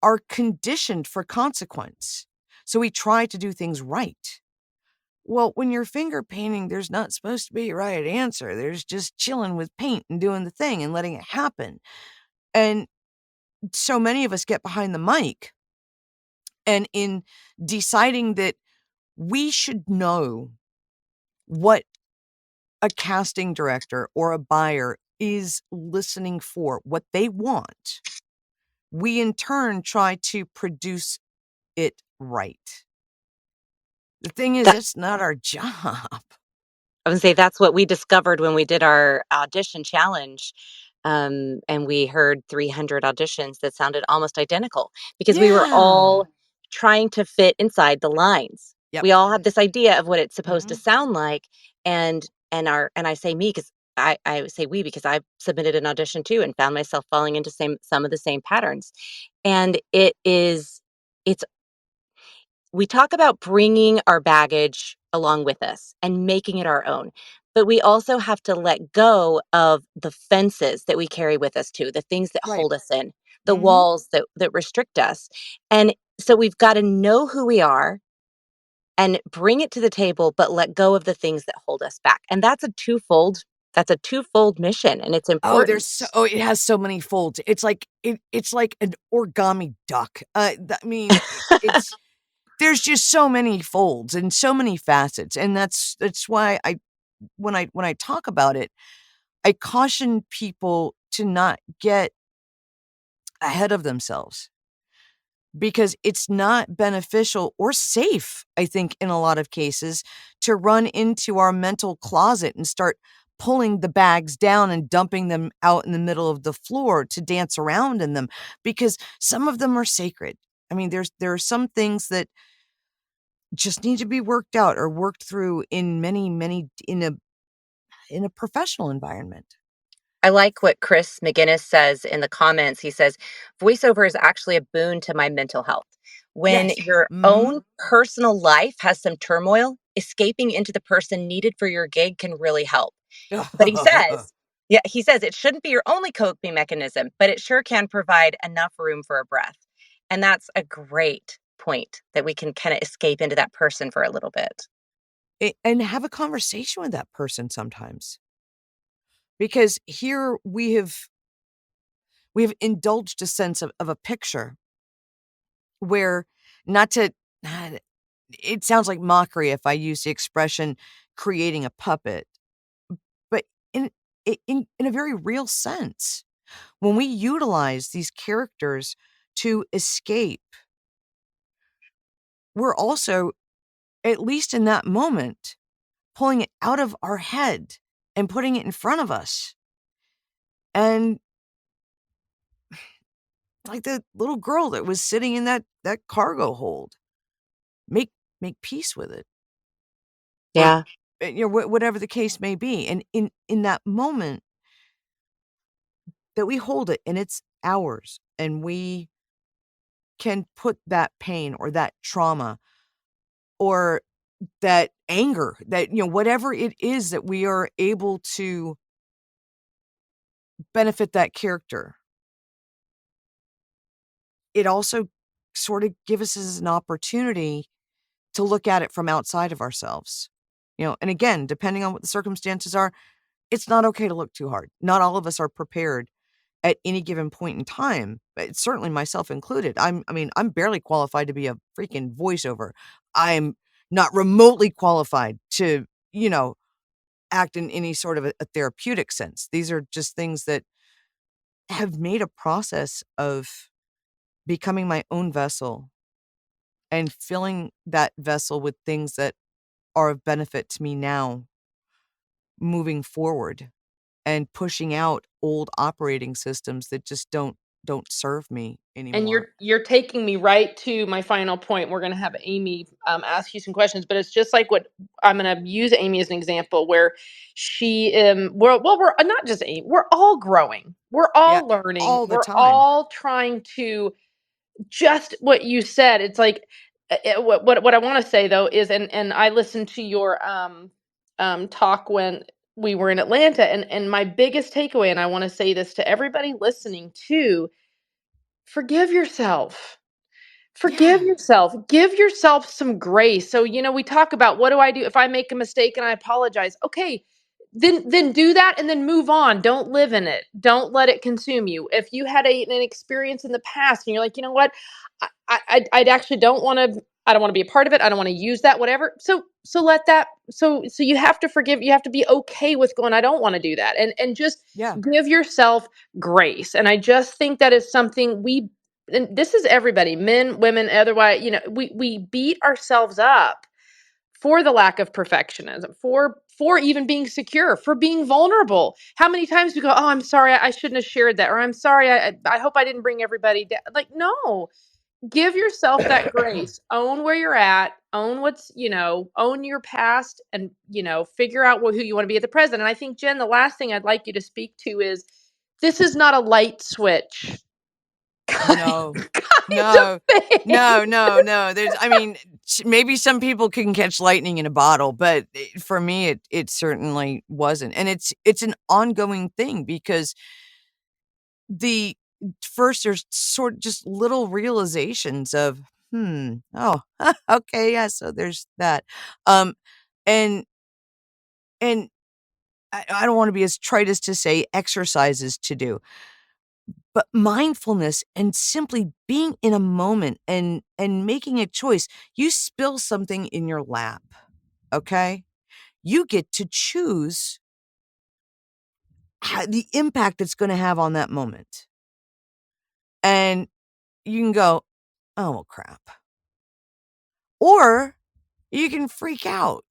D: are conditioned for consequence. So we try to do things right. Well, when you're finger painting, there's not supposed to be a right answer. There's just chilling with paint and doing the thing and letting it happen. And so many of us get behind the mic, and in deciding that we should know what a casting director or a buyer is listening for, what they want, we in turn try to produce it right. The thing is,
E: That
D: it's not our job.
E: I would say that's what we discovered when we did our audition challenge. And we heard 300 auditions that sounded almost identical because we were
D: Yeah.
E: all trying to fit inside the lines.
D: Yep.
E: We all have this idea of what it's supposed to
D: Mhm.
E: sound like, and I say me because I say we because I submitted an audition too and found myself falling into some of the same patterns. And it's we talk about bringing our baggage along with us and making it our own. But we also have to let go of the fences that we carry with us too, the things that
D: Right.
E: hold us in, the
D: Mhm.
E: walls that restrict us. And so we've got to know who we are and bring it to the table, but let go of the things that hold us back. And that's a twofold mission, and it's
D: Oh,
E: important.
D: it has so many folds. It's like an origami duck. I mean, it's there's just so many folds and so many facets, and that's why when I talk about it, I caution people to not get ahead of themselves because it's not beneficial or safe, I think, in a lot of cases, to run into our mental closet and start pulling the bags down and dumping them out in the middle of the floor to dance around in them because some of them are sacred. I mean, there are some things that just need to be worked out or worked through in many in a professional environment.
E: I like what Chris McGinnis says in the comments. He says, voiceover is actually a boon to my mental health. When
D: Yes.
E: your
D: Mhm.
E: own personal life has some turmoil, escaping into the person needed for your gig can really help. But he says it shouldn't be your only coping mechanism, but it sure can provide enough room for a breath. And that's a great point that we can kind of escape into that person for a little bit.
D: And have a conversation with that person sometimes. Because here we have indulged a sense of a picture where not to uh, it sounds like mockery if I use the expression creating a puppet, but in in a very real sense, when we utilize these characters to escape, we're also, at least in that moment, pulling it out of our head and putting it in front of us. And like the little girl that was sitting in that cargo hold, make make peace with it, or
E: Yeah.
D: whatever the case may be. And in that moment that we hold it and it's ours, and we can put that pain or that trauma or that anger, that whatever it is that we are able to benefit that character, it also sort of gives us as an opportunity to look at it from outside of ourselves. And again, depending on what the circumstances are, it's not okay to look too hard. Not all of us are prepared at any given point in time, but certainly myself included. I mean, I'm barely qualified to be a freaking voiceover. I'm not remotely qualified to, act in any sort of a therapeutic sense. These are just things that have made a process of becoming my own vessel and filling that vessel with things that are of benefit to me now moving forward, and pushing out old operating systems that just don't serve me
B: And
D: anymore.
B: you're taking me right to my final point. We're going to have Amy ask you some questions, but it's just like what I'm going to use Amy as an example, where she we're not just Amy, we're all growing, we're
D: Yeah,
B: all learning,
D: all the
B: we're
D: time.
B: all trying to, just what you said. It's like what I want to say though is, and I listened to your talk when we were in Atlanta, and my biggest takeaway, and I want to say this to everybody listening too: forgive yourself. Forgive
D: Yeah.
B: yourself. Give yourself some grace. So, we talk about, what do I do if I make a mistake and I apologize? Okay, then do that and then move on. Don't live in it. Don't let it consume you. If you had an experience in the past and you're like, you know what, I actually don't want to. I don't want to be a part of it. I don't want to use that. Whatever. So let that. So you have to forgive. You have to be okay with going, I don't want to do that, and just
D: Yeah.
B: give yourself grace. And I just think that is something and this is everybody, men, women, otherwise, we beat ourselves up for the lack of perfectionism, for even being secure, for being vulnerable. How many times we go, oh, I'm sorry, I shouldn't have shared that, or I'm sorry, I hope I didn't bring everybody down. Like, no, give yourself that grace. Own where you're at, own what's, own your past, and, figure out who you want to be at the present. And I think, Jen, the last thing I'd like you to speak to is, this is not a light switch.
D: No, no, no. Maybe some people can catch lightning in a bottle, but for me, it certainly wasn't. And it's an ongoing thing, because first there's sort of just little realizations of, oh, okay, yeah, so there's that. And I don't want to be as trite as to say exercises to do, but mindfulness and simply being in a moment and making a choice. You spill something in your lap, okay? You get to choose the impact it's going to have on that moment. And you can go, oh, well, crap. Or you can freak out.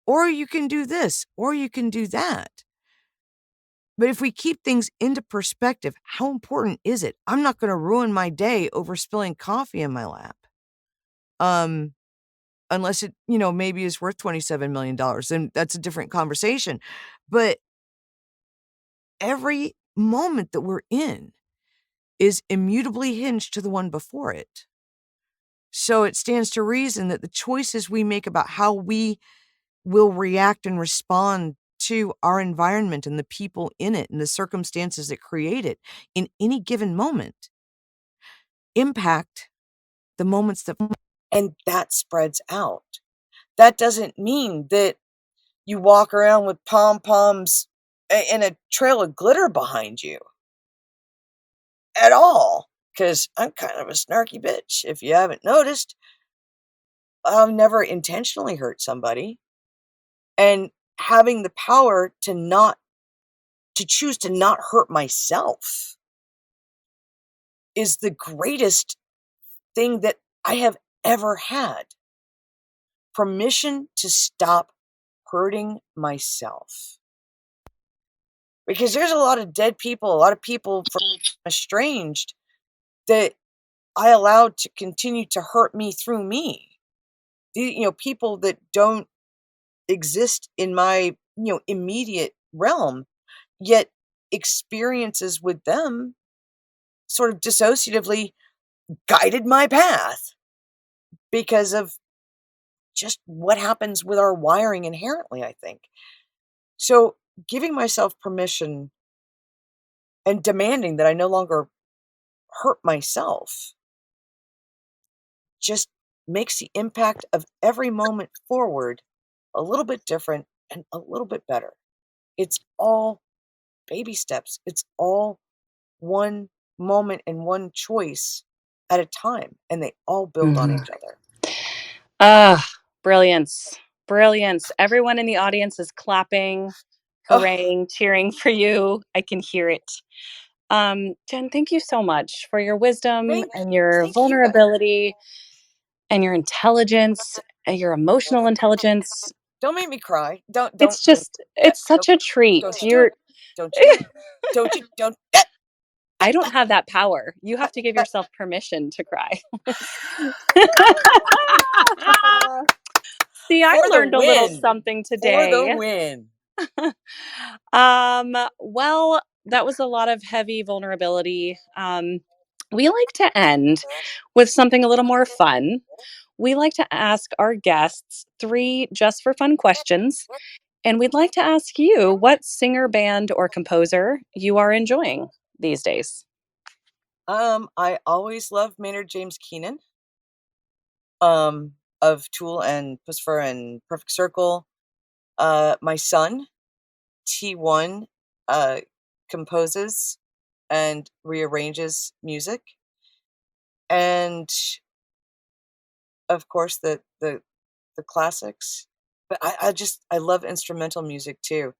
D: Or you can do this, or you can do that. But if we keep things into perspective, how important is it? I'm not going to ruin my day over spilling coffee in my lap. Unless it, maybe is worth $27 million, and that's a different conversation. But every moment that we're in is immutably hinged to the one before it. So it stands to reason that the choices we make about how we will react and respond to our environment and the people in it and the circumstances that create it in any given moment impact the moments and that spreads out. That doesn't mean that you walk around with pom-poms and a trail of glitter behind you at all, because I'm kind of a snarky bitch. If you haven't noticed, I've never intentionally hurt somebody. And having the power to choose to not hurt myself is the greatest thing that I have ever had. Permission to stop hurting myself. Because there's a lot of dead people, a lot of people estranged that I allowed to continue to hurt me through me. People that don't exist in my, immediate realm, yet experiences with them sort of dissociatively guided my path because of just what happens with our wiring inherently, I think. So giving myself permission and demanding that I no longer hurt myself just makes the impact of every moment forward a little bit different and a little bit better. It's all baby steps. It's all one moment and one choice at a time, and they all build on each other.
C: Brilliance. Everyone in the audience is clapping, hurraying, cheering for you. I can hear it. Jenn, thank you so much for your wisdom and your vulnerability and your intelligence and your emotional intelligence.
D: Don't make me cry. Don't.
C: It's such a treat.
D: Don't.
C: I don't have that power. You have to give yourself permission to cry. See, I learned a little something today.
D: For the win.
C: Well, that was a lot of heavy vulnerability. We like to end with something a little more fun. We like to ask our guests 3 just for fun questions. And we'd like to ask you what singer, band, or composer you are enjoying these days.
D: I always loved Maynard James Keenan, of Tool and Pussifer and Perfect Circle. My son, T1, composes and rearranges music. And of course the classics. But I love instrumental music too.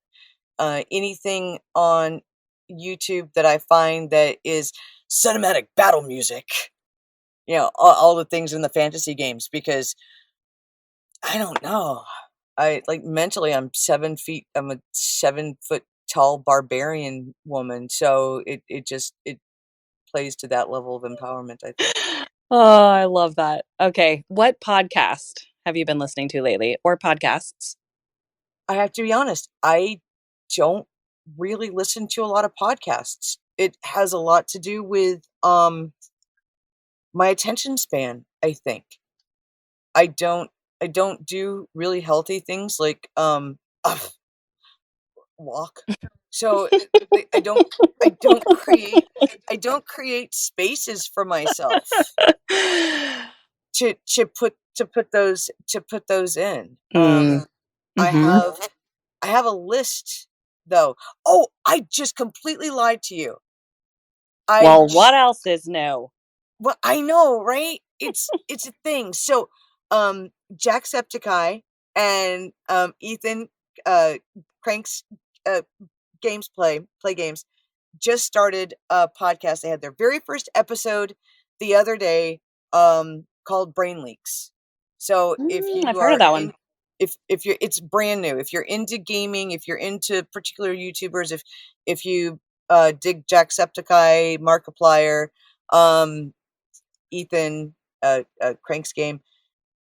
D: Anything on YouTube that I find that is cinematic battle music, all the things in the fantasy games, because I don't know. I like mentally, I'm 7 feet. I'm a 7 foot tall barbarian woman, so it plays to that level of empowerment, I think.
C: Oh, I love that. Okay, what podcast have you been listening to lately, or podcasts?
D: I have to be honest, I don't really listen to a lot of podcasts. It has a lot to do with my attention span, I think. I don't I don't do really healthy things like walk. So I don't create spaces for myself to put those in.
C: Mm.
D: I
C: Mhm.
D: have a list though. Oh, I just completely lied to you.
C: Well, what else is new?
D: Well, I know, right? It's a thing. So, Jacksepticeye and Ethan Cranks uh, Games play games just started a podcast. They had their very first episode the other day, called Brain Leaks. So if
C: I've
D: you
C: heard of
D: are
C: that one.
D: if you're it's brand new. If you're into gaming, if you're into particular YouTubers, if you dig Jacksepticeye, Markiplier, um, Ethan Crank's game,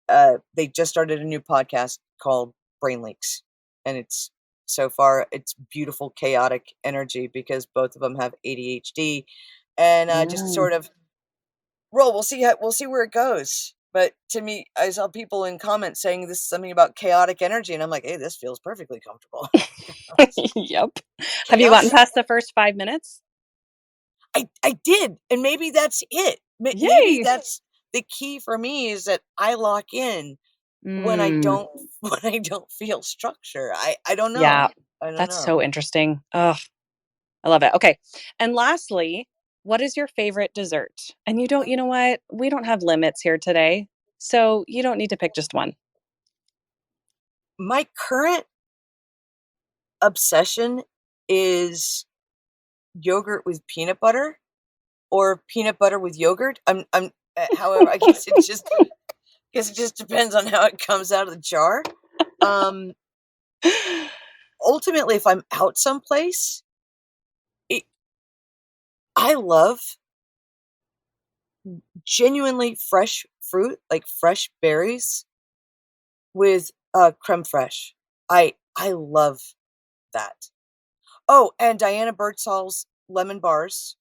D: they just started a new podcast called Brain Leaks, and it's so far it's beautiful chaotic energy because both of them have ADHD, and just
C: Mm.
D: sort of we'll see where it goes. But to me, I saw people in comments saying this is something about chaotic energy, and I'm like, hey, this feels perfectly comfortable.
C: Yep. Have you gotten
D: Chaos.
C: past the first 5 minutes?
D: I did, and maybe that's it. Maybe
C: Yay!
D: that's the key for me is that I lock in when I
C: Mm.
D: don't when I don't feel structure. I don't
C: Yeah,
D: know. I don't
C: that's
D: know.
C: so interesting. Ugh, I love it. Okay, and lastly, what is your favorite dessert? And you know what? We don't have limits here today, so you don't need to pick just one.
D: My current obsession is yogurt with peanut butter or peanut butter with yogurt. However, I guess it just depends on how it comes out of the jar. Um, Ultimately, if I'm out someplace, it, I love genuinely fresh fruit, like fresh berries with creme fraiche. I love that. Oh, and Diana Birdsall's lemon bars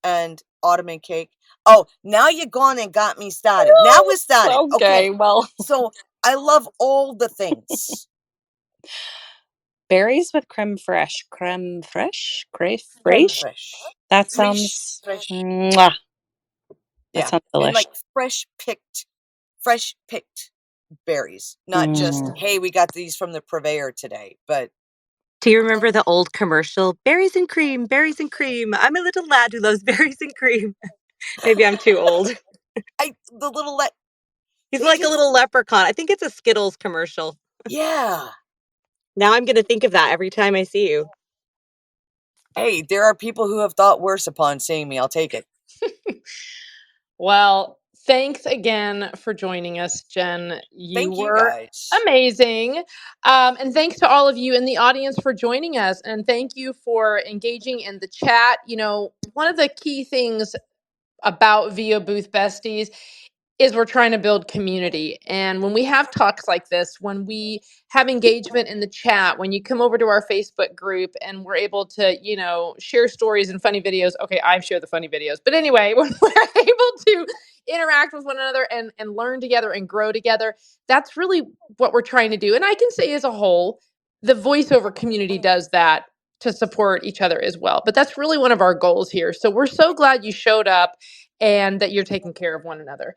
D: and ottoman cake. Oh, now you're gone and got me started. Now we're started.
C: Okay,
D: Okay.
C: well,
D: So I love all the things.
C: berries with creme fraiche. Creme fraiche? Creme
D: Creme
C: fraiche?
D: fraiche.
C: That
D: Fresh,
C: sounds
D: fresh.
C: mwah, that
D: Yeah.
C: sounds
D: And
C: delish.
D: like fresh picked berries. Not just,
C: Mm.
D: hey, we got these from the purveyor today, but
E: Do you remember the old commercial? Berries and cream, berries and cream. I'm a little lad who loves berries and cream. Maybe I'm too old.
D: the little let
E: He's
D: they
E: like a
D: just
E: little leprechaun. I think it's a Skittles commercial.
D: yeah.
E: Now I'm going to think of that every time I see you.
D: Hey, there are people who have thought worse upon seeing me. I'll take it.
B: Well, thanks again for joining us, Jen. You
D: Thank you
B: were
D: guys.
B: amazing. And thanks to all of you in the audience for joining us. And thank you for engaging in the chat. You know, one of the key things about VO Booth Besties is we're trying to build community. And when we have talks like this, when we have engagement in the chat, when you come over to our Facebook group and we're able to, you know, share stories and funny videos. Okay, I share the funny videos. But anyway, when we're able to interact with one another and learn together and grow together, that's really what we're trying to do. And I can say as a whole, the voiceover community does that to support each other as well. But that's really one of our goals here. So we're so glad you showed up and that you're taking care of one another.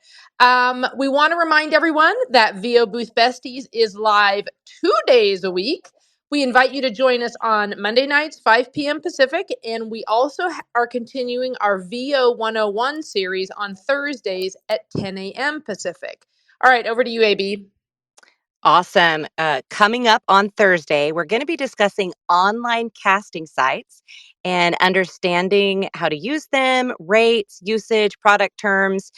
B: We want to remind everyone that VO Booth Besties is live 2 days a week. We invite you to join us on Monday nights, 5 p.m. Pacific, and we also are continuing our VO 101 series on Thursdays at 10 a.m. Pacific. All right, over to you, AB.
E: Awesome. Coming up on Thursday, we're going to be discussing online casting sites and understanding how to use them, rates, usage, product terms.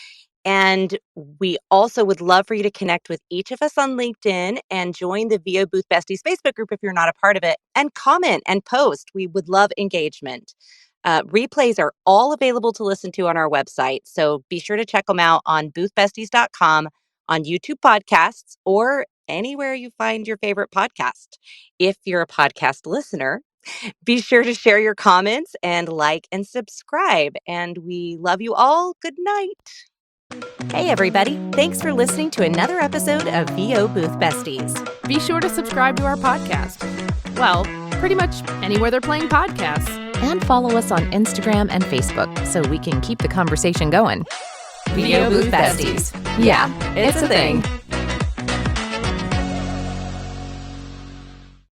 E: And we also would love for you to connect with each of us on LinkedIn and join the VO Booth Besties Facebook group if you're not a part of it, and comment and post. We would love engagement. Replays are all available to listen to on our website, so be sure to check them out on boothbesties.com, on YouTube podcasts, or anywhere you find your favorite podcast. If you're a podcast listener, be sure to share your comments and like and subscribe. And we love you all. Good night.
A: Hey, everybody. Thanks for listening to another episode of VO Booth Besties. Be sure to subscribe to our podcast. Well, pretty much anywhere they're playing podcasts. And follow us on Instagram and Facebook so we can keep the conversation going. VO Booth Besties. Yeah, it's a thing.